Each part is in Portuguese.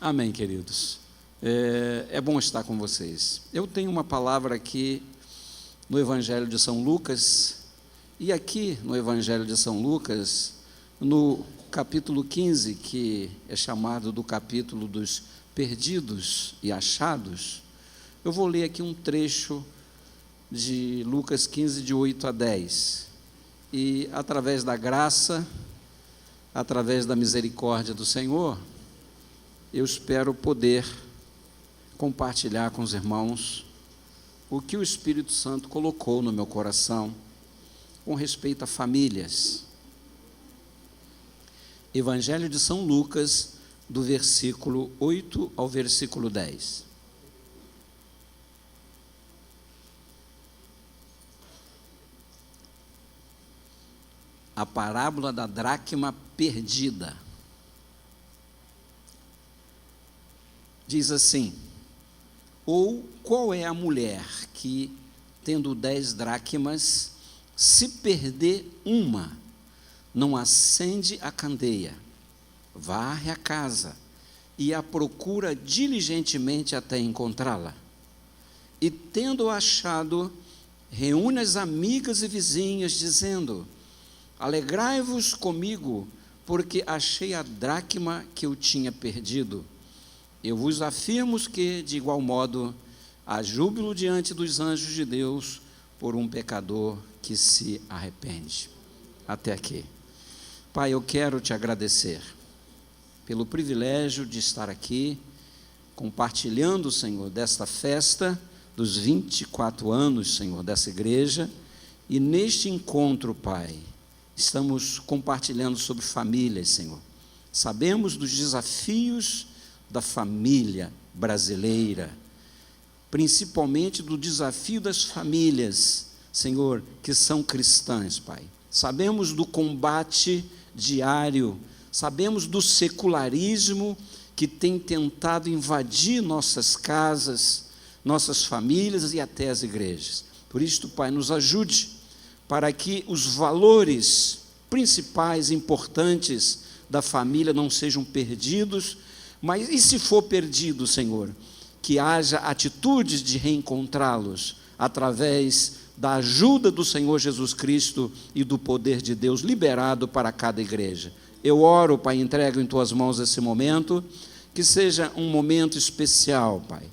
Amém, queridos. É bom estar com vocês. Eu tenho uma palavra aqui no Evangelho de São Lucas, e aqui no Evangelho de São Lucas, no capítulo 15, que é chamado do capítulo dos perdidos e achados, eu vou ler aqui um trecho de Lucas 15, de 8 a 10. E através da graça, através da misericórdia do Senhor, eu espero poder compartilhar com os irmãos o que o Espírito Santo colocou no meu coração com respeito a famílias. Evangelho de São Lucas, do versículo 8 ao versículo 10. A parábola da dracma perdida. Diz assim: ou qual é a mulher que, tendo 10 dracmas, se perder uma, não acende a candeia, varre a casa e a procura diligentemente até encontrá-la? E tendo achado, reúne as amigas e vizinhas, dizendo: alegrai-vos comigo, porque achei a dracma que eu tinha perdido. Eu vos afirmo que, de igual modo, há júbilo diante dos anjos de Deus por um pecador que se arrepende. Até aqui. Pai, eu quero te agradecer pelo privilégio de estar aqui, compartilhando, Senhor, desta festa dos 24 anos, Senhor, dessa igreja, e neste encontro, Pai, estamos compartilhando sobre famílias, Senhor. Sabemos dos desafios da família brasileira, principalmente do desafio das famílias, Senhor, que são cristãs, Pai. Sabemos do combate diário, sabemos do secularismo que tem tentado invadir nossas casas, nossas famílias e até as igrejas. Por isso, Pai, nos ajude para que os valores principais, importantes da família não sejam perdidos. Mas e se for perdido, Senhor, que haja atitudes de reencontrá-los através da ajuda do Senhor Jesus Cristo e do poder de Deus liberado para cada igreja. Eu oro, Pai, entrego em Tuas mãos esse momento, que seja um momento especial, Pai.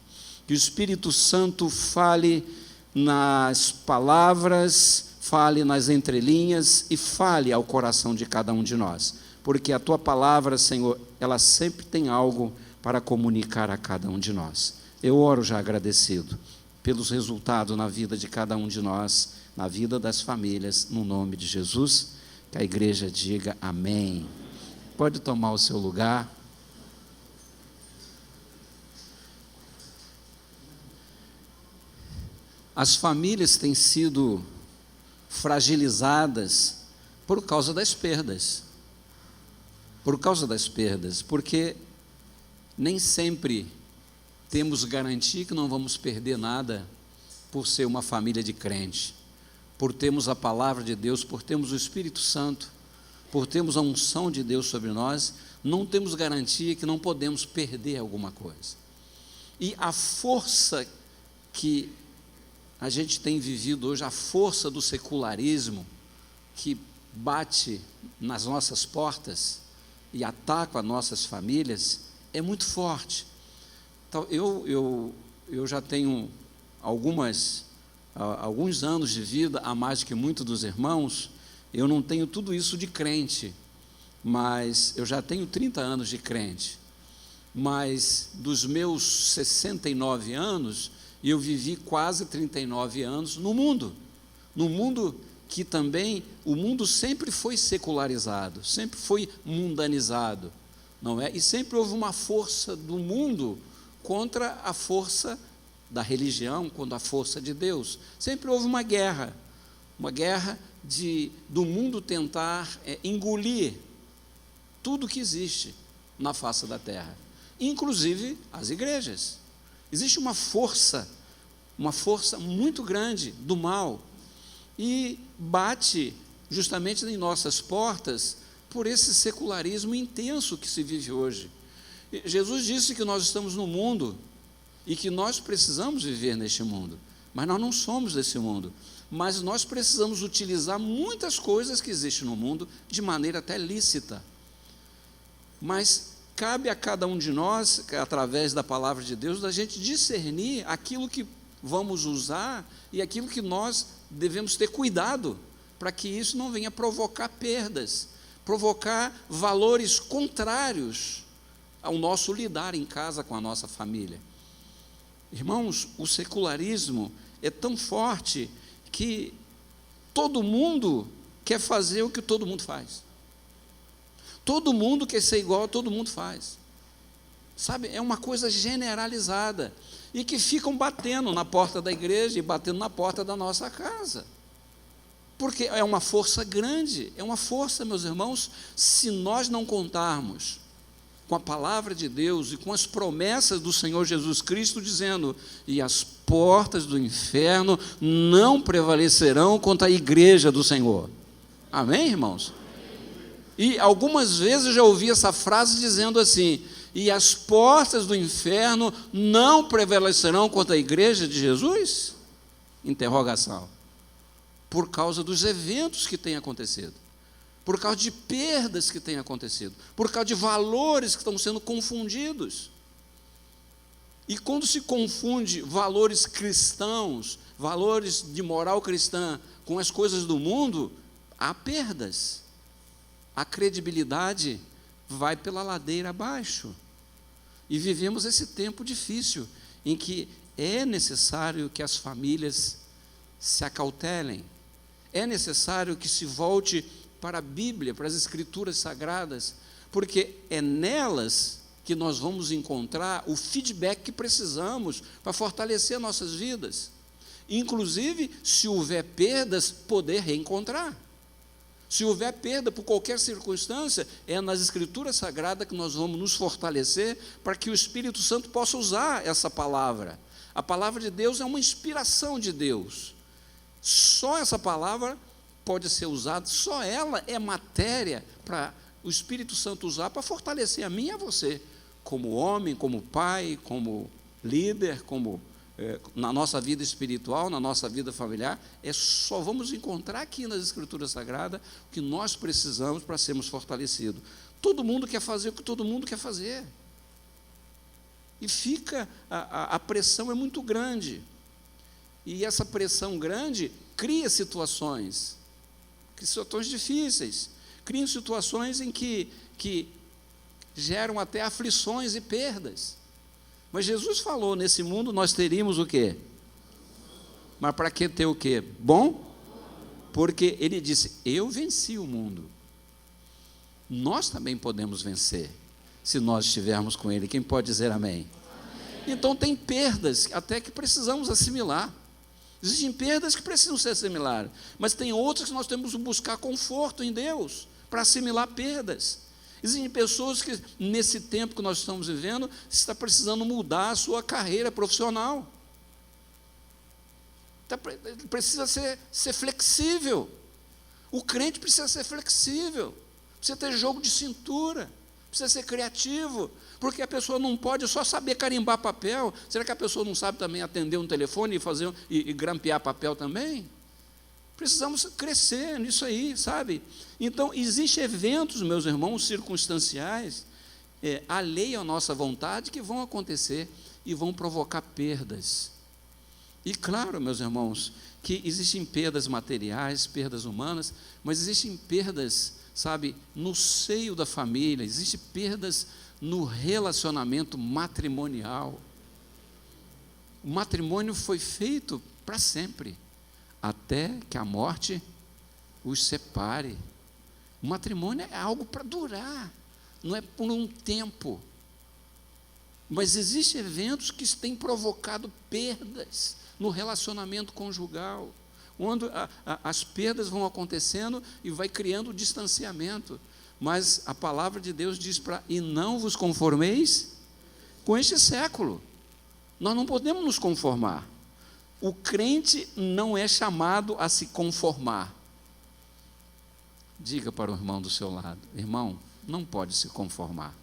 Que o Espírito Santo fale nas palavras, fale nas entrelinhas e fale ao coração de cada um de nós. Porque a Tua palavra, Senhor, ela sempre tem algo para comunicar a cada um de nós. Eu oro já agradecido pelos resultados na vida de cada um de nós, na vida das famílias, no nome de Jesus, que a igreja diga amém. Pode tomar o seu lugar. As famílias têm sido fragilizadas por causa das perdas. Por causa das perdas, porque nem sempre temos garantia que não vamos perder nada por ser uma família de crente, por termos a palavra de Deus, por termos o Espírito Santo, por termos a unção de Deus sobre nós, não temos garantia que não podemos perder alguma coisa. E a força que a gente tem vivido hoje, a força do secularismo que bate nas nossas portas e ataca as nossas famílias, é muito forte. Então, eu já tenho alguns anos de vida, a mais que muitos dos irmãos. Eu não tenho tudo isso de crente, mas eu já tenho 30 anos de crente. Mas dos meus 69 anos, eu vivi quase 39 anos no mundo que também, o mundo sempre foi secularizado, sempre foi mundanizado, não é? E sempre houve uma força do mundo contra a força da religião, contra a força de Deus. Sempre houve uma guerra do mundo tentar engolir tudo que existe na face da terra, inclusive as igrejas. Existe uma força muito grande do mal, e bate justamente em nossas portas por esse secularismo intenso que se vive hoje. Jesus disse que nós estamos no mundo e que nós precisamos viver neste mundo, mas nós não somos desse mundo. Mas nós precisamos utilizar muitas coisas que existem no mundo de maneira até lícita. Mas cabe a cada um de nós, através da palavra de Deus, da gente discernir aquilo que vamos usar e aquilo que nós devemos ter cuidado, para que isso não venha provocar perdas, provocar valores contrários ao nosso lidar em casa com a nossa família. Irmãos, o secularismo é tão forte que todo mundo quer fazer o que todo mundo faz. Todo mundo quer ser igual a todo mundo faz. Sabe, é uma coisa generalizada. E que ficam batendo na porta da igreja e batendo na porta da nossa casa. Porque é uma força grande, é uma força, meus irmãos, se nós não contarmos com a palavra de Deus e com as promessas do Senhor Jesus Cristo, dizendo: e as portas do inferno não prevalecerão contra a igreja do Senhor. Amém, irmãos? E algumas vezes eu já ouvi essa frase dizendo assim: e as portas do inferno não prevalecerão contra a igreja de Jesus? Interrogação. Por causa dos eventos que têm acontecido, por causa de perdas que têm acontecido, por causa de valores que estão sendo confundidos. E quando se confunde valores cristãos, valores de moral cristã, com as coisas do mundo, há perdas. A credibilidade vai pela ladeira abaixo. E vivemos esse tempo difícil, em que é necessário que as famílias se acautelem, é necessário que se volte para a Bíblia, para as Escrituras Sagradas, porque é nelas que nós vamos encontrar o feedback que precisamos para fortalecer nossas vidas. Inclusive, se houver perdas, poder reencontrar. Se houver perda por qualquer circunstância, é nas Escrituras Sagradas que nós vamos nos fortalecer para que o Espírito Santo possa usar essa palavra. A palavra de Deus é uma inspiração de Deus. Só essa palavra pode ser usada, só ela é matéria para o Espírito Santo usar para fortalecer a mim e a você, como homem, como pai, como líder, como na nossa vida espiritual, na nossa vida familiar. Só vamos encontrar aqui nas Escrituras Sagradas o que nós precisamos para sermos fortalecidos. Todo mundo quer fazer o que todo mundo quer fazer. E fica, a pressão é muito grande. E essa pressão grande cria situações difíceis, cria situações em que geram até aflições e perdas. Mas Jesus falou: nesse mundo nós teríamos o quê? Mas para que ter o quê? Bom? Porque ele disse: eu venci o mundo. Nós também podemos vencer, se nós estivermos com ele. Quem pode dizer amém? Então tem perdas até que precisamos assimilar. Existem perdas que precisam ser assimiladas, mas tem outras que nós temos que buscar conforto em Deus para assimilar perdas. Existem pessoas que, nesse tempo que nós estamos vivendo, está precisando mudar a sua carreira profissional. Precisa ser flexível. O crente precisa ser flexível, precisa ter jogo de cintura, precisa ser criativo, porque a pessoa não pode só saber carimbar papel. Será que a pessoa não sabe também atender um telefone e grampear papel também? Precisamos crescer nisso aí, sabe? Então, existem eventos, meus irmãos, circunstanciais, alheio à nossa vontade, que vão acontecer e vão provocar perdas. E claro, meus irmãos, que existem perdas materiais, perdas humanas, mas existem perdas, sabe, no seio da família, existem perdas no relacionamento matrimonial. O matrimônio foi feito para sempre, até que a morte os separe. O matrimônio é algo para durar, não é por um tempo. Mas existem eventos que têm provocado perdas no relacionamento conjugal, onde as perdas vão acontecendo e vai criando distanciamento. Mas a palavra de Deus diz e não vos conformeis com este século. Nós não podemos nos conformar. O crente não é chamado a se conformar. Diga para o irmão do seu lado: irmão, não pode se conformar.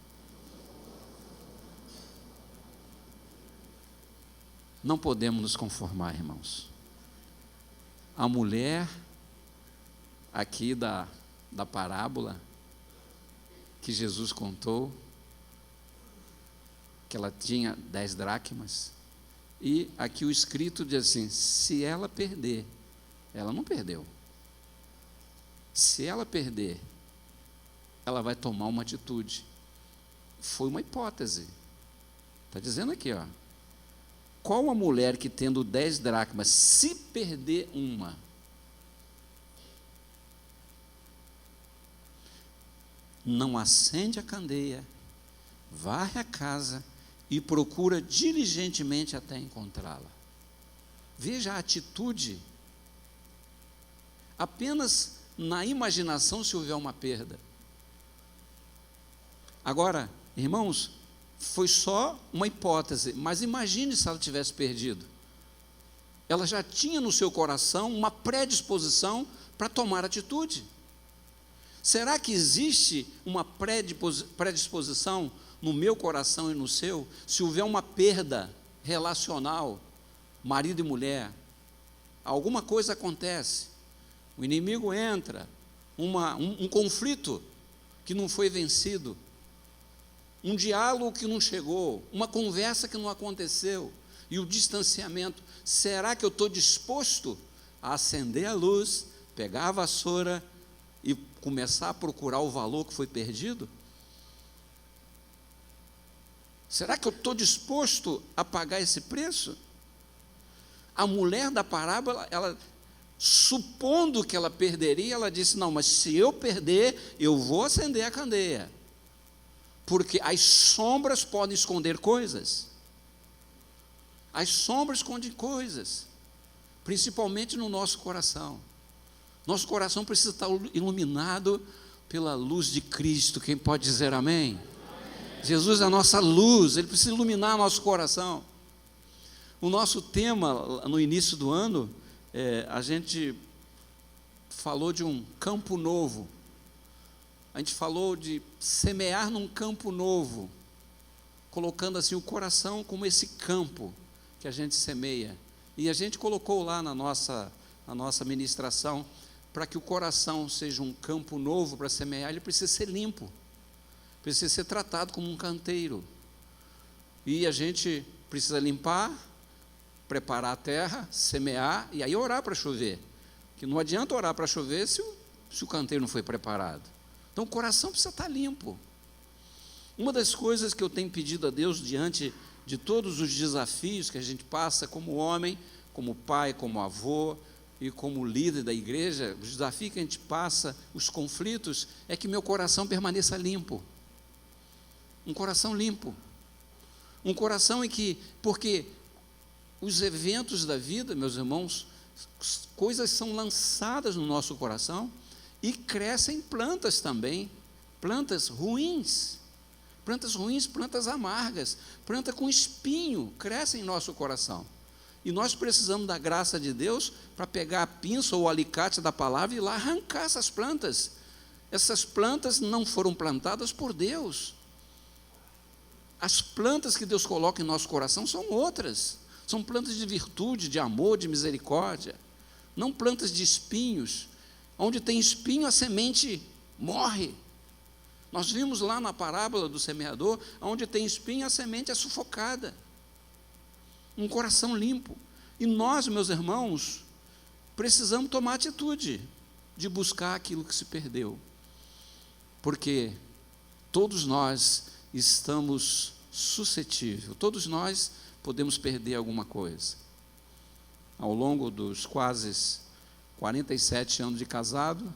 Não podemos nos conformar, irmãos. A mulher aqui da parábola que Jesus contou, que ela tinha 10 dracmas, e aqui o escrito diz assim: se ela perder, ela não perdeu. Se ela perder, ela vai tomar uma atitude. Foi uma hipótese. Está dizendo aqui, ó. Qual a mulher que tendo 10 dracmas, se perder uma, não acende a candeia, varre a casa e procura diligentemente até encontrá-la? Veja a atitude. Apenas na imaginação se houver uma perda. Agora, irmãos, foi só uma hipótese, mas imagine se ela tivesse perdido. Ela já tinha no seu coração uma predisposição para tomar atitude. Será que existe uma predisposição no meu coração e no seu, se houver uma perda relacional, marido e mulher, alguma coisa acontece, o inimigo entra, um conflito que não foi vencido, um diálogo que não chegou, uma conversa que não aconteceu, e o distanciamento, será que eu estou disposto a acender a luz, pegar a vassoura e começar a procurar o valor que foi perdido? Será que eu estou disposto a pagar esse preço? A mulher da parábola, ela, supondo que ela perderia, ela disse: não, mas se eu perder, eu vou acender a candeia, porque as sombras podem esconder coisas. As sombras escondem coisas, principalmente no nosso coração. Nosso coração precisa estar iluminado pela luz de Cristo. Quem pode dizer amém? Jesus é a nossa luz, Ele precisa iluminar nosso coração. O nosso tema, no início do ano, a gente falou de um campo novo. A gente falou de semear num campo novo, colocando assim o coração como esse campo que a gente semeia. E a gente colocou lá na nossa ministração, para que o coração seja um campo novo para semear, ele precisa ser limpo, precisa ser tratado como um canteiro. E a gente precisa limpar, preparar a terra, semear, e aí orar para chover. Que não adianta orar para chover se o canteiro não foi preparado. Então o coração precisa estar limpo. Uma das coisas que eu tenho pedido a Deus diante de todos os desafios que a gente passa como homem, como pai, como avô e como líder da igreja, os desafios que a gente passa, os conflitos, é que meu coração permaneça limpo. Um coração limpo. Um coração em que, porque os eventos da vida, meus irmãos, coisas são lançadas no nosso coração e crescem plantas também, plantas ruins, plantas amargas, planta com espinho, crescem em nosso coração. E nós precisamos da graça de Deus para pegar a pinça ou o alicate da palavra e ir lá arrancar essas plantas. Essas plantas não foram plantadas por Deus. As plantas que Deus coloca em nosso coração são outras. São plantas de virtude, de amor, de misericórdia. Não plantas de espinhos. Onde tem espinho, a semente morre. Nós vimos lá na parábola do semeador, onde tem espinho, a semente é sufocada. Um coração limpo. E nós, meus irmãos, precisamos tomar atitude de buscar aquilo que se perdeu. Porque todos nós estamos suscetíveis, todos nós podemos perder alguma coisa. Ao longo dos quase 47 anos de casado,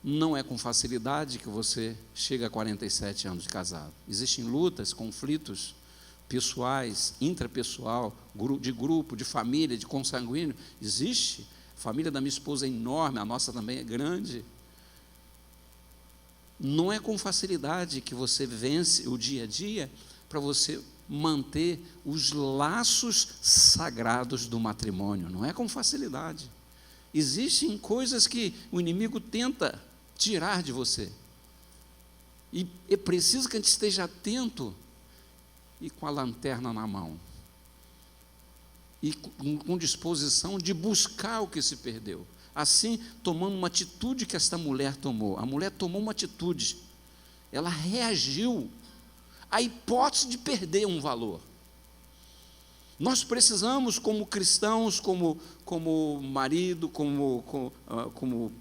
não é com facilidade que você chega a 47 anos de casado. Existem lutas, conflitos pessoais, intrapessoal, de grupo, de família, de consanguíneo. Existe. A família da minha esposa é enorme, a nossa também é grande. Não é com facilidade que você vence o dia a dia para você manter os laços sagrados do matrimônio. Não é com facilidade. Existem coisas que o inimigo tenta tirar de você. E é preciso que a gente esteja atento e com a lanterna na mão. e com disposição de buscar o que se perdeu. Assim, tomando uma atitude que esta mulher tomou. A mulher tomou uma atitude, ela reagiu à hipótese de perder um valor. Nós precisamos, como cristãos, como marido, como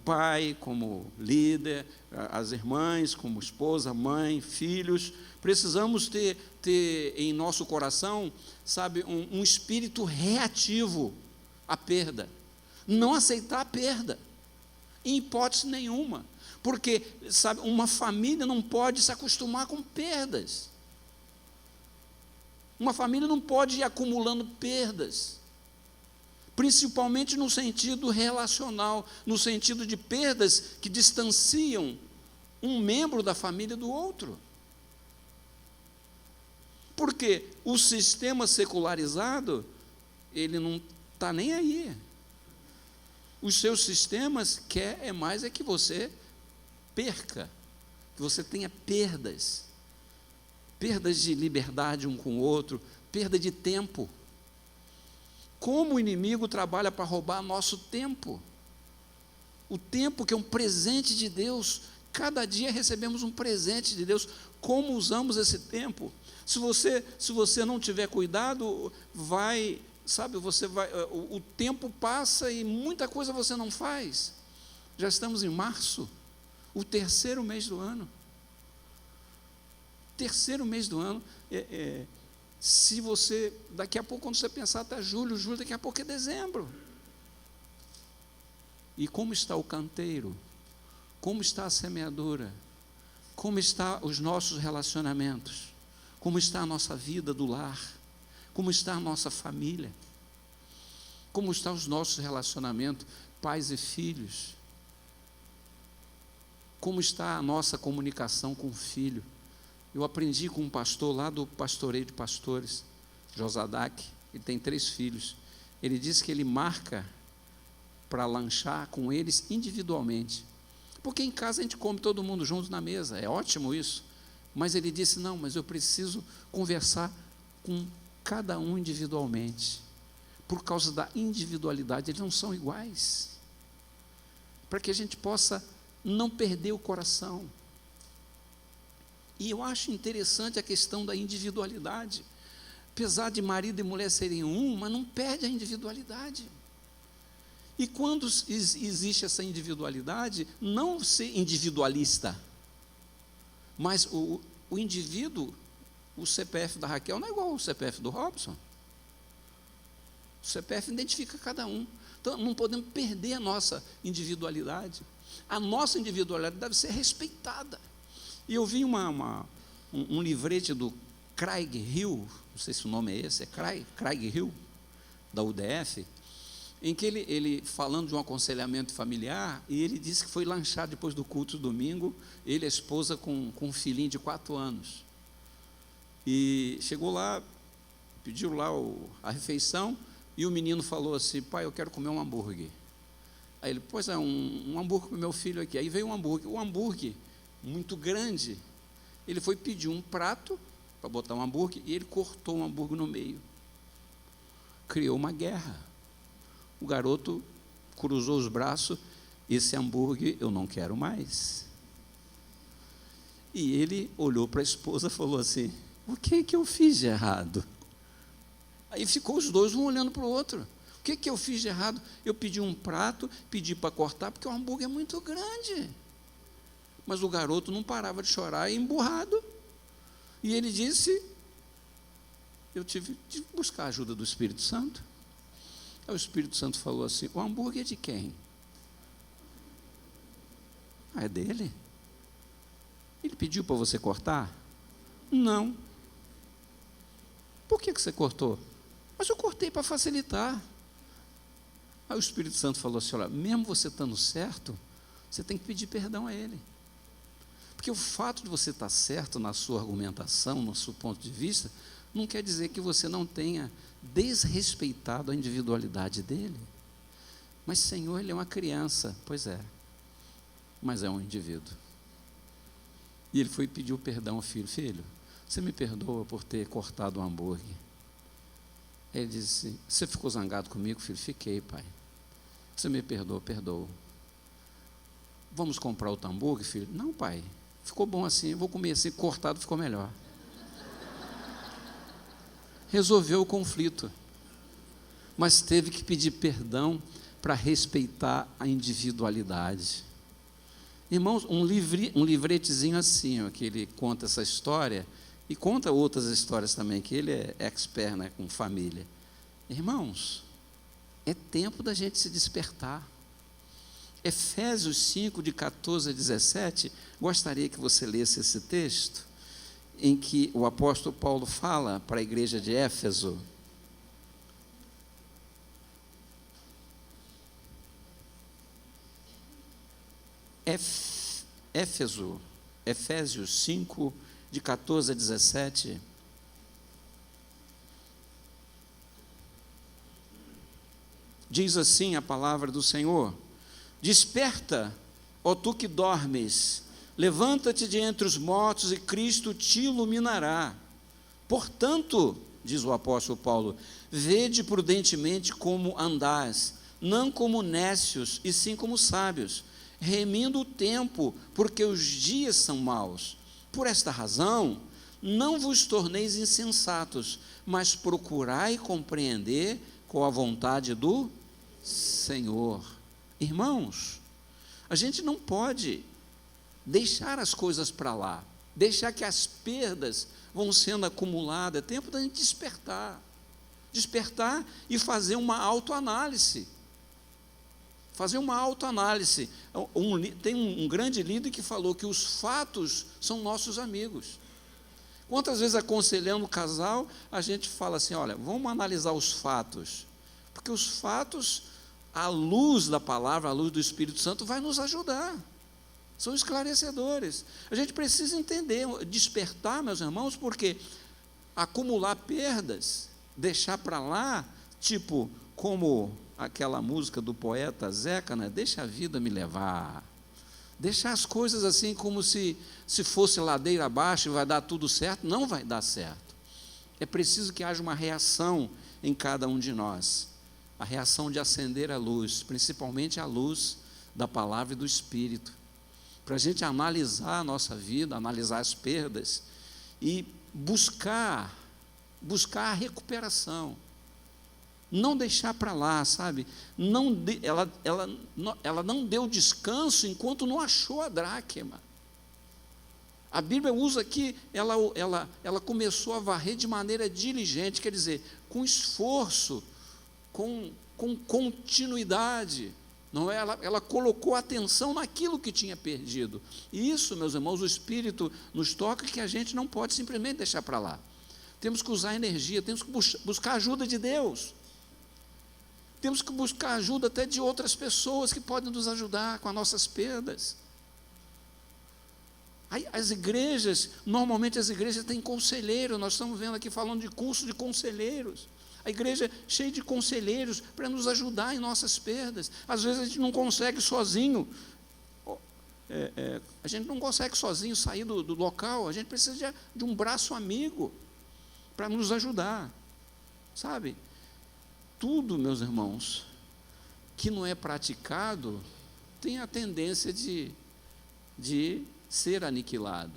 pai, como líder, as irmãs, como esposa, mãe, filhos, precisamos ter em nosso coração, sabe, um espírito reativo à perda. Não aceitar a perda, em hipótese nenhuma. Porque, sabe, uma família não pode se acostumar com perdas. Uma família não pode ir acumulando perdas, principalmente no sentido relacional, no sentido de perdas que distanciam um membro da família do outro. Porque o sistema secularizado, ele não está nem aí. Os seus sistemas quer mais que você perca, que você tenha perdas. Perdas de liberdade um com o outro, perda de tempo. Como o inimigo trabalha para roubar nosso tempo. O tempo que é um presente de Deus. Cada dia recebemos um presente de Deus. Como usamos esse tempo? Se você não tiver cuidado, o tempo passa e muita coisa você não faz. Já estamos em março, o terceiro mês do ano. Terceiro mês do ano, se você, daqui a pouco, quando você pensar, está julho, daqui a pouco é dezembro. E como está o canteiro? Como está a semeadura? Como estão os nossos relacionamentos? Como está a nossa vida do lar? Como está a nossa família? Como estão os nossos relacionamentos, pais e filhos? Como está a nossa comunicação com o filho? Eu aprendi com um pastor lá do Pastoreio de Pastores, Josadac, ele tem 3 filhos. Ele disse que ele marca para lanchar com eles individualmente. Porque em casa a gente come todo mundo junto na mesa, é ótimo isso. Mas ele disse, não, mas eu preciso conversar com cada um individualmente. Por causa da individualidade, eles não são iguais. Para que a gente possa não perder o coração. E eu acho interessante a questão da individualidade. Apesar de marido e mulher serem um, mas não perde a individualidade. E quando existe essa individualidade, não ser individualista, mas o indivíduo, o CPF da Raquel não é igual ao CPF do Robson. O CPF identifica cada um. Então, não podemos perder a nossa individualidade. A nossa individualidade deve ser respeitada. E eu vi um livrete do Craig Hill, não sei se o nome é esse, é Craig Hill, da UDF, em que ele falando de um aconselhamento familiar, e ele disse que foi lanchar depois do culto domingo, ele e a esposa com um filhinho de 4 anos. E chegou lá, pediu lá a refeição, e o menino falou assim, pai, eu quero comer um hambúrguer. Aí ele, pois é, um hambúrguer para o meu filho aqui. Aí veio um hambúrguer. O hambúrguer, muito grande, ele foi pedir um prato para botar um hambúrguer e ele cortou um hambúrguer no meio. Criou uma guerra. O garoto cruzou os braços, esse hambúrguer eu não quero mais. E ele olhou para a esposa e falou assim, o que eu fiz de errado? Aí ficou os dois, um olhando para o outro. O que eu fiz de errado? Eu pedi um prato, pedi para cortar, porque o hambúrguer é muito grande. Mas o garoto não parava de chorar, emburrado. E ele disse, eu tive de buscar a ajuda do Espírito Santo. Aí o Espírito Santo falou assim, o hambúrguer é de quem? É dele? Ele pediu para você cortar? Não. Por que você cortou? Mas eu cortei para facilitar. Aí o Espírito Santo falou assim, olha, mesmo você estando certo, você tem que pedir perdão a ele. Porque o fato de você estar certo na sua argumentação, no seu ponto de vista, não quer dizer que você não tenha desrespeitado a individualidade dele. Mas, Senhor, ele é uma criança. Pois é, mas é um indivíduo. E ele foi e pediu perdão ao filho. Filho, você me perdoa por ter cortado o hambúrguer. Ele disse: você ficou zangado comigo, filho? Fiquei, pai. Você me perdoou? Perdoou. Vamos comprar o hambúrguer, filho? Não, pai, ficou bom assim, eu vou comer assim, cortado ficou melhor. Resolveu o conflito, mas teve que pedir perdão para respeitar a individualidade. Irmãos, um livretezinho assim, ó, que ele conta essa história, e conta outras histórias também, que ele é expert, né, com família. Irmãos, é tempo da gente se despertar. Efésios 5, de 14 a 17, gostaria que você lesse esse texto, em que o apóstolo Paulo fala para a igreja de Éfeso. Efésios 5, de 14 a 17. Diz assim a palavra do Senhor: desperta, ó tu que dormes, levanta-te de entre os mortos e Cristo te iluminará. Portanto, diz o apóstolo Paulo, vede prudentemente como andais, não como nécios, e sim como sábios, remindo o tempo, porque os dias são maus. Por esta razão, não vos torneis insensatos, mas procurai compreender qual a vontade do Senhor. Irmãos, a gente não pode deixar as coisas para lá, deixar que as perdas vão sendo acumuladas. É tempo da gente despertar e fazer uma autoanálise. Tem um grande líder que falou que os fatos são nossos amigos. Quantas vezes aconselhando o casal, a gente fala assim: olha, vamos analisar os fatos, porque os fatos, à luz da palavra, à luz do Espírito Santo, vai nos ajudar, são esclarecedores. A gente precisa entender, despertar, meus irmãos, porque acumular perdas, deixar para lá, tipo, como aquela música do poeta Zeca, né? Deixa a vida me levar, deixar as coisas assim como se fosse ladeira abaixo e vai dar tudo certo. Não vai dar certo. É preciso que haja uma reação em cada um de nós, a reação de acender a luz, principalmente a luz da palavra e do Espírito, para a gente analisar a nossa vida, analisar as perdas e buscar a recuperação. Não deixar para lá, sabe? Ela não deu descanso enquanto não achou a dracma. A Bíblia usa aqui, ela começou a varrer de maneira diligente, quer dizer, com esforço, com continuidade. Não é? Ela colocou atenção naquilo que tinha perdido. E isso, meus irmãos, o Espírito nos toca, que a gente não pode simplesmente deixar para lá. Temos que usar energia, temos que buscar a ajuda de Deus. Temos que buscar ajuda até de outras pessoas que podem nos ajudar com as nossas perdas. As igrejas, normalmente as igrejas têm conselheiro. Nós estamos vendo aqui falando de curso de conselheiros. A igreja é cheia de conselheiros para nos ajudar em nossas perdas. Às vezes a gente não consegue sozinho, sair do local. A gente precisa de um braço amigo para nos ajudar, sabe? Tudo, meus irmãos, que não é praticado, tem a tendência de ser aniquilado.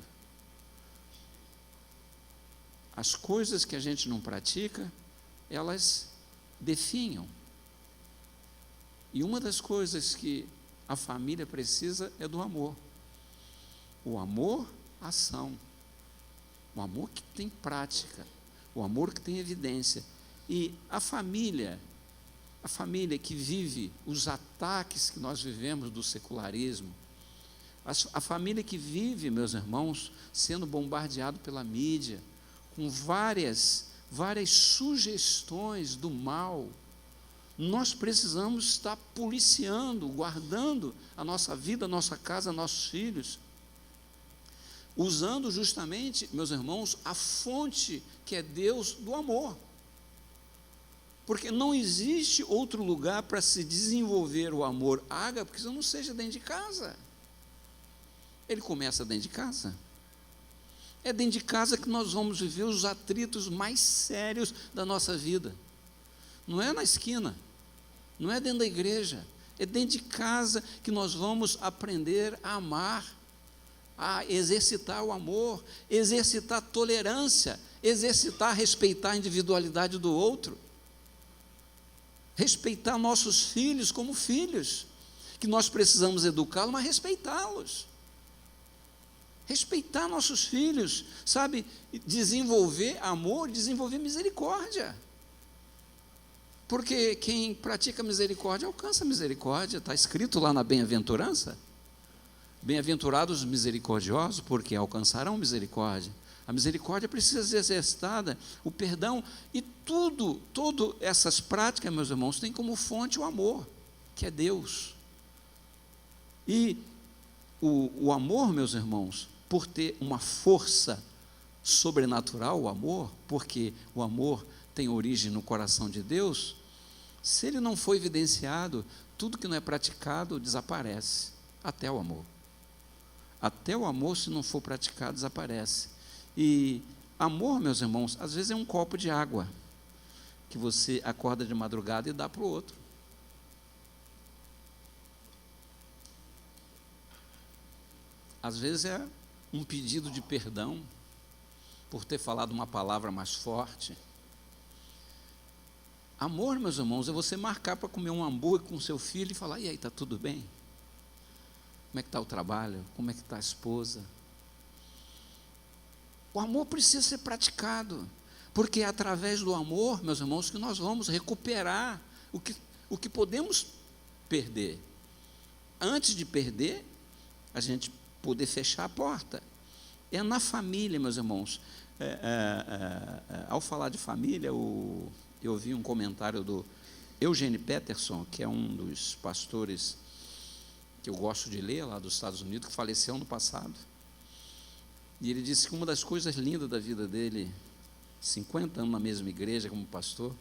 As coisas que a gente não pratica, elas definham. E uma das coisas que a família precisa é do amor. O amor, ação. O amor que tem prática. O amor que tem evidência. E a família que vive os ataques que nós vivemos do secularismo, a família que vive, meus irmãos, sendo bombardeado pela mídia, com várias sugestões do mal, nós precisamos estar policiando, guardando a nossa vida, a nossa casa, nossos filhos, usando justamente, meus irmãos, a fonte que é Deus do amor. Porque não existe outro lugar para se desenvolver o amor ágape que não seja dentro de casa. Ele começa dentro de casa. É dentro de casa que nós vamos viver os atritos mais sérios da nossa vida. não é na esquina, não é dentro da igreja, é dentro de casa que nós vamos aprender a amar, a exercitar o amor, exercitar a tolerância, exercitar, respeitar a individualidade do outro, respeitar nossos filhos como filhos, que nós precisamos educá-los, mas respeitá-los. Respeitar nossos filhos, sabe, desenvolver amor, desenvolver misericórdia. Porque quem pratica misericórdia alcança misericórdia, está escrito lá na bem-aventurança. Bem-aventurados os misericordiosos, porque alcançarão misericórdia. A misericórdia precisa ser exercitada, o perdão, e todas essas práticas, meus irmãos, têm como fonte o amor, que é Deus. E o amor, meus irmãos, por ter uma força sobrenatural, o amor, porque o amor tem origem no coração de Deus, se ele não for evidenciado, tudo que não é praticado desaparece, até o amor. Até o amor, se não for praticado, desaparece. E amor, meus irmãos, às vezes é um copo de água, que você acorda de madrugada e dá para o outro. Às vezes é um pedido de perdão, por ter falado uma palavra mais forte. Amor, meus irmãos, é você marcar para comer um hambúrguer com seu filho e falar: e aí, está tudo bem? Como é que está o trabalho? Como é que está a esposa? O amor precisa ser praticado, porque é através do amor, meus irmãos, que nós vamos recuperar o que podemos perder. Antes de perder, a gente poder fechar a porta. É na família, meus irmãos. Ao falar de família, eu ouvi um comentário do Eugene Peterson, que é um dos pastores que eu gosto de ler, lá dos Estados Unidos, que faleceu ano passado. E ele disse que uma das coisas lindas da vida dele, 50 anos na mesma igreja como pastor,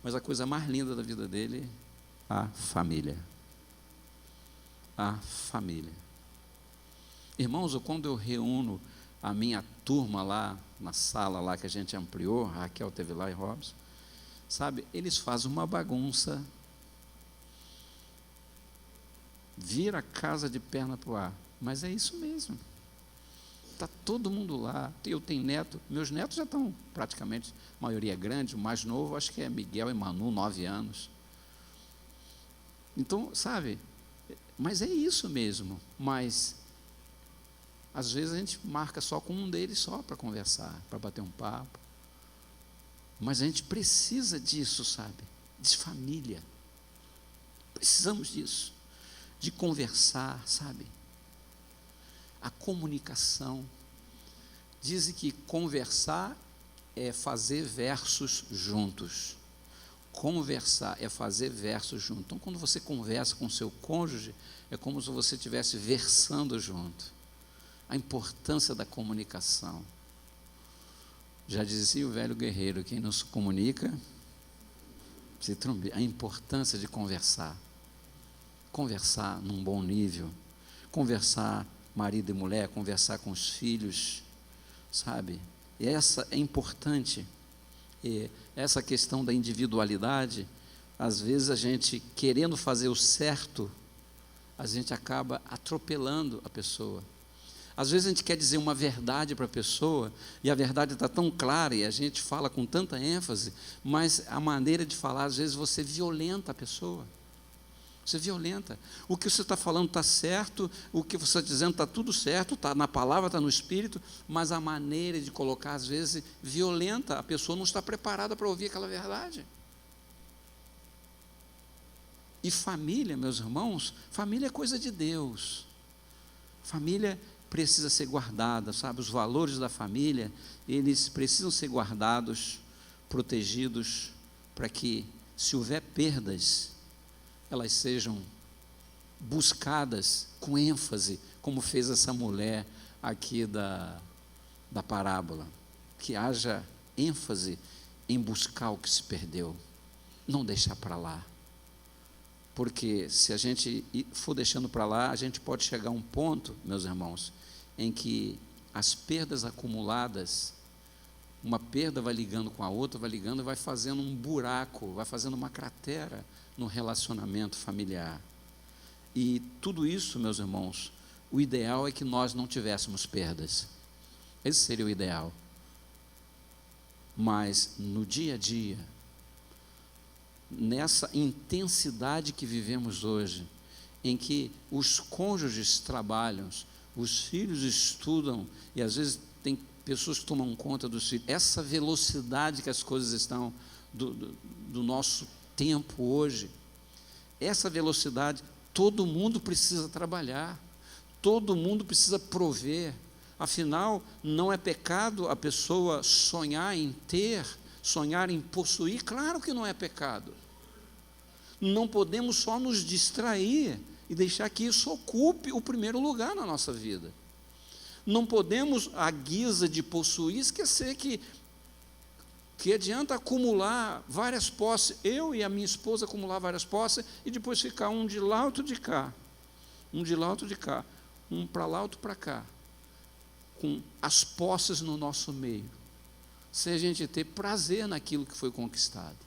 mas a coisa mais linda da vida dele, a família. A família. Irmãos, quando eu reúno a minha turma lá, na sala lá que a gente ampliou, a Raquel teve lá e Robson, sabe, eles fazem uma bagunça, vira a casa de perna para o ar, mas é isso mesmo, está todo mundo lá. Eu tenho neto, meus netos já estão praticamente, a maioria grande, o mais novo, acho que é Miguel e Manu, 9 anos, então, sabe, mas é isso mesmo, mas às vezes a gente marca só com um deles só para conversar, para bater um papo. Mas a gente precisa disso, sabe? De família. Precisamos disso. De conversar, sabe? A comunicação. Dizem que conversar é fazer versos juntos. Conversar é fazer versos juntos. Então, quando você conversa com o seu cônjuge, é como se você estivesse versando junto. A importância da comunicação. Já dizia o velho guerreiro: quem não se comunica, se trombe. A importância de conversar. Conversar num bom nível. Conversar, marido e mulher, conversar com os filhos, sabe? E essa é importante. E essa questão da individualidade, às vezes a gente, querendo fazer o certo, a gente acaba atropelando a pessoa. Às vezes a gente quer dizer uma verdade para a pessoa, e a verdade está tão clara, e a gente fala com tanta ênfase, mas a maneira de falar, às vezes você violenta a pessoa. Você violenta. O que você está falando está certo, o que você está dizendo está tudo certo, está na palavra, está no espírito, mas a maneira de colocar, às vezes, violenta, a pessoa não está preparada para ouvir aquela verdade. E família, meus irmãos, família é coisa de Deus. Família precisa ser guardada, sabe? Os valores da família, eles precisam ser guardados, protegidos, para que, se houver perdas, elas sejam buscadas com ênfase, como fez essa mulher aqui da parábola. Que haja ênfase em buscar o que se perdeu, não deixar para lá. Porque se a gente for deixando para lá, a gente pode chegar a um ponto, meus irmãos, em que as perdas acumuladas Uma perda vai ligando com a outra, vai ligando e vai fazendo um buraco, vai fazendo uma cratera no relacionamento familiar. E tudo isso, meus irmãos, o ideal é que nós não tivéssemos perdas. Esse seria o ideal. Mas no dia a dia, nessa intensidade que vivemos hoje, em que os cônjuges trabalham, os filhos estudam, e às vezes tem pessoas que tomam conta dos filhos, essa velocidade que as coisas estão do nosso tempo hoje, essa velocidade, todo mundo precisa trabalhar, todo mundo precisa prover. Afinal, não é pecado a pessoa sonhar em ter, sonhar em possuir? Claro que não é pecado. Não podemos só nos distrair e deixar que isso ocupe o primeiro lugar na nossa vida. Não podemos, à guisa de possuir, esquecer que adianta acumular várias posses, eu e a minha esposa acumular várias posses, e depois ficar um de lá, outro de cá, um de lá, outro de cá, um para lá, outro para cá, com as posses no nosso meio, sem a gente ter prazer naquilo que foi conquistado.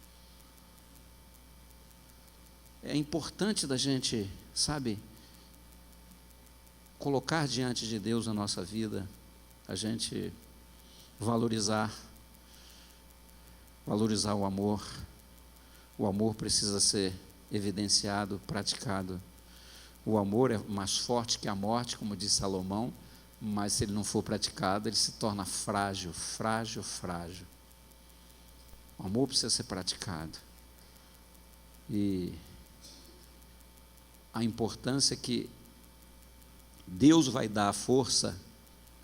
É importante da gente, sabe, colocar diante de Deus a nossa vida, a gente valorizar o amor. O amor precisa ser evidenciado, praticado. O amor é mais forte que a morte, como disse Salomão, mas se ele não for praticado, ele se torna frágil, frágil, frágil. O amor precisa ser praticado. E a importância que Deus vai dar a força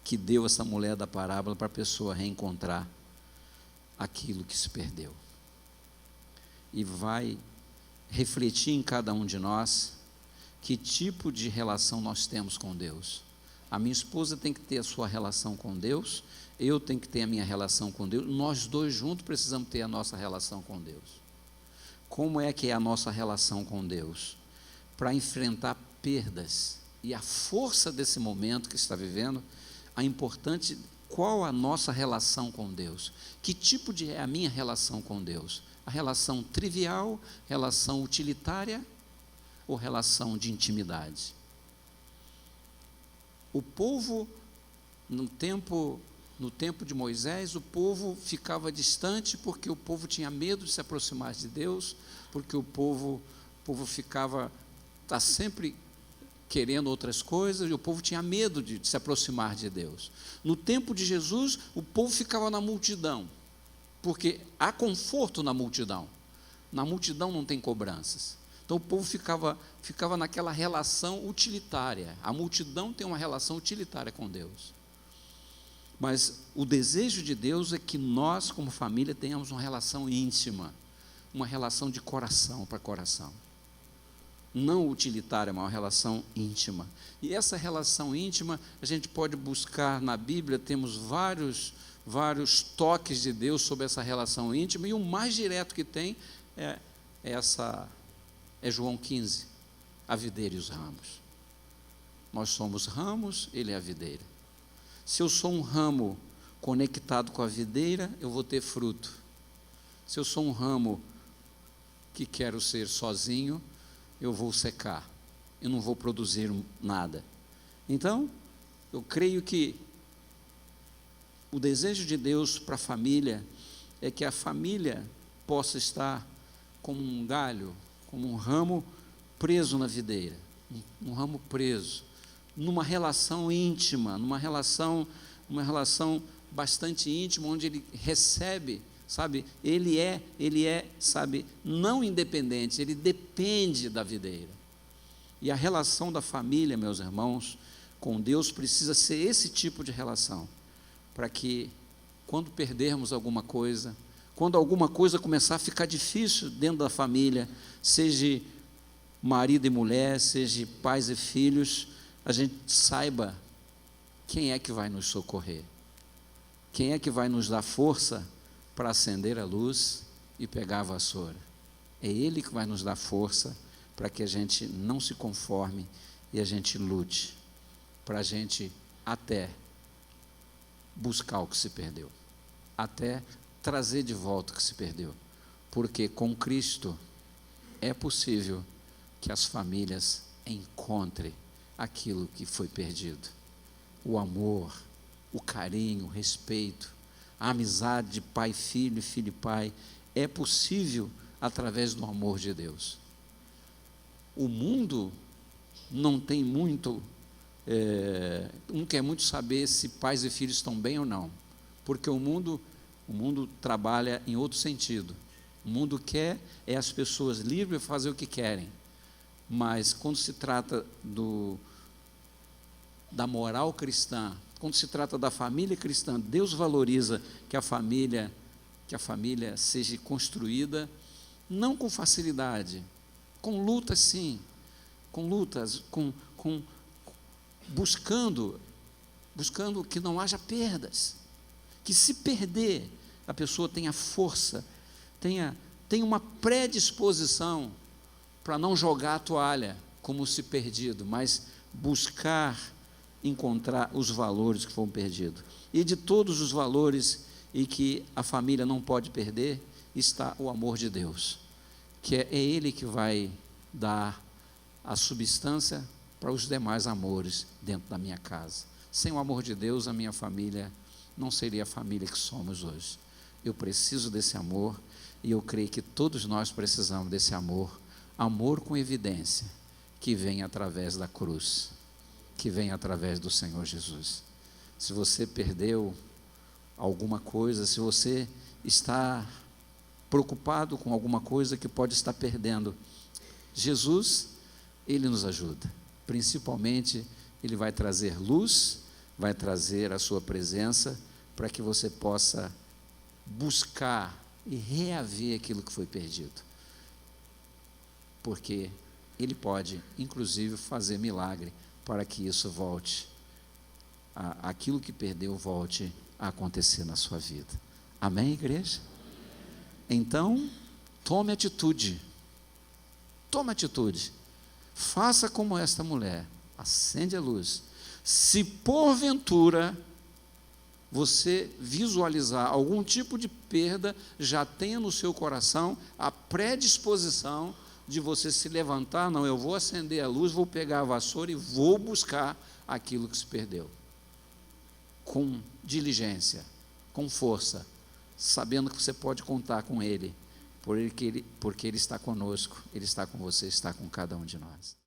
que deu essa mulher da parábola para a pessoa reencontrar aquilo que se perdeu. E vai refletir em cada um de nós que tipo de relação nós temos com Deus. A minha esposa tem que ter a sua relação com Deus, eu tenho que ter a minha relação com Deus, nós dois juntos precisamos ter a nossa relação com Deus. Como é que é a nossa relação com Deus? Para enfrentar perdas e a força desse momento que está vivendo, qual a nossa relação com Deus? Que tipo de é a minha relação com Deus? A relação trivial, relação utilitária ou relação de intimidade? O povo, no tempo de Moisés, o povo ficava distante porque o povo tinha medo de se aproximar de Deus, porque o povo está sempre querendo outras coisas, e o povo tinha medo de se aproximar de Deus. No tempo de Jesus, o povo ficava na multidão, porque há conforto na multidão não tem cobranças. Então o povo ficava naquela relação utilitária. A multidão tem uma relação utilitária com Deus. Mas o desejo de Deus é que nós, como família, tenhamos uma relação íntima, uma relação de coração para coração. Não utilitária, mas uma relação íntima. E essa relação íntima, a gente pode buscar na Bíblia, temos vários toques de Deus sobre essa relação íntima, e o mais direto que tem é João 15, a videira e os ramos. Nós somos ramos, ele é a videira. Se eu sou um ramo conectado com a videira, eu vou ter fruto. Se eu sou um ramo que quero ser sozinho, eu vou secar, eu não vou produzir nada. Então, eu creio que o desejo de Deus para a família é que a família possa estar como um galho, como um ramo preso na videira, um ramo preso, numa relação íntima, uma relação bastante íntima, onde ele recebe, sabe, ele é, sabe, não independente, ele depende da videira. E a relação da família, meus irmãos, com Deus precisa ser esse tipo de relação, para que quando perdermos alguma coisa, quando alguma coisa começar a ficar difícil dentro da família, seja marido e mulher, seja pais e filhos, a gente saiba quem é que vai nos socorrer, quem é que vai nos dar força para acender a luz e pegar a vassoura. É Ele que vai nos dar força para que a gente não se conforme e a gente lute, para a gente até buscar o que se perdeu. até trazer de volta o que se perdeu. Porque com Cristo é possível que as famílias encontrem aquilo que foi perdido. O amor, o carinho, o respeito, a amizade de pai e filho, filho e pai, é possível através do amor de Deus. O mundo não tem muito, não quer muito saber se pais e filhos estão bem ou não, porque o mundo trabalha em outro sentido. O mundo quer as pessoas livres para fazer o que querem, mas quando se trata da moral cristã, quando se trata da família cristã, Deus valoriza que a família seja construída, não com facilidade, com lutas sim, buscando que não haja perdas, que se perder, a pessoa tenha força, tenha uma predisposição para não jogar a toalha como se perdido, mas buscar encontrar os valores que foram perdidos. E de todos os valores e que a família não pode perder, está o amor de Deus, que é Ele que vai dar a substância para os demais amores dentro da minha casa. Sem o amor de Deus, a minha família não seria a família que somos hoje. Eu preciso desse amor, e eu creio que todos nós precisamos desse amor com evidência, que vem através da cruz, que vem através do Senhor Jesus. Se você perdeu alguma coisa, se você está preocupado com alguma coisa que pode estar perdendo, Jesus, Ele nos ajuda. Principalmente, Ele vai trazer luz, vai trazer a sua presença, para que você possa buscar e reaver aquilo que foi perdido. Porque Ele pode, inclusive, fazer milagre para que isso volte, aquilo que perdeu volte a acontecer na sua vida. Amém, igreja? Então, tome atitude, faça como esta mulher, acende a luz. Se porventura você visualizar algum tipo de perda, já tenha no seu coração a predisposição de você se levantar. Não, eu vou acender a luz, vou pegar a vassoura e vou buscar aquilo que se perdeu, com diligência, com força, sabendo que você pode contar com Ele, porque Ele está conosco, Ele está com você, está com cada um de nós.